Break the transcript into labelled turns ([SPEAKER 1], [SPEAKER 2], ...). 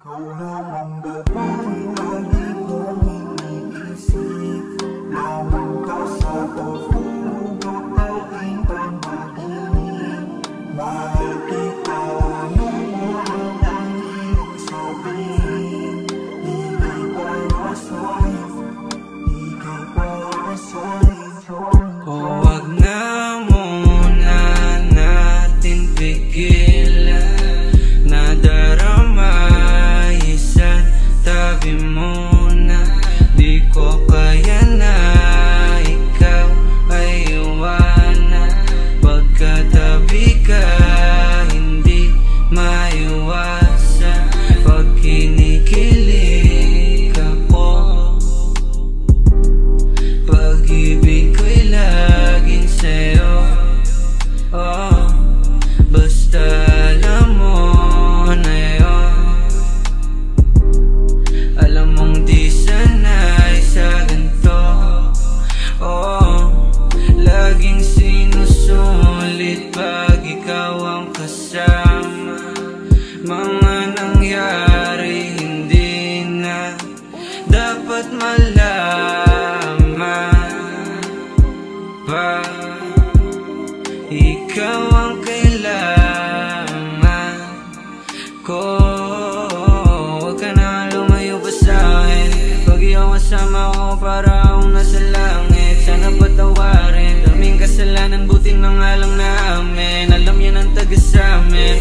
[SPEAKER 1] Ikaw lang ang babae, lagi kong iniisip. Lamang ka sa paghugot aking panaginip. Mahal kita, ano mo lang ang iyong sabihin. Ika'y para sa'yo, ika'y para sa'yo.
[SPEAKER 2] Huwag na muna natin pigilan, nadarama isa't tabi muna. Di ko kaya na ikaw ay iwanan. Pagkatabi ka, hindi maiwasan. Pag kinikilig ako, pag-ibig ko'y laging sa'yo. Oh, basta alam mo na yun. Alam mong di sanay sa ganito. Oh, laging sinusulit pag ikaw ang kasama. Mga nangyari hindi na dapat malaman pa. Ikaw ang kailangan ko. Huwag ka na lumayo pa sa'kin. Pag iyong kasama ko, para akong nasa langit. Sana patawarin daming kasalanan, buti na nga lang namin. Alam yan ang taga sa'min.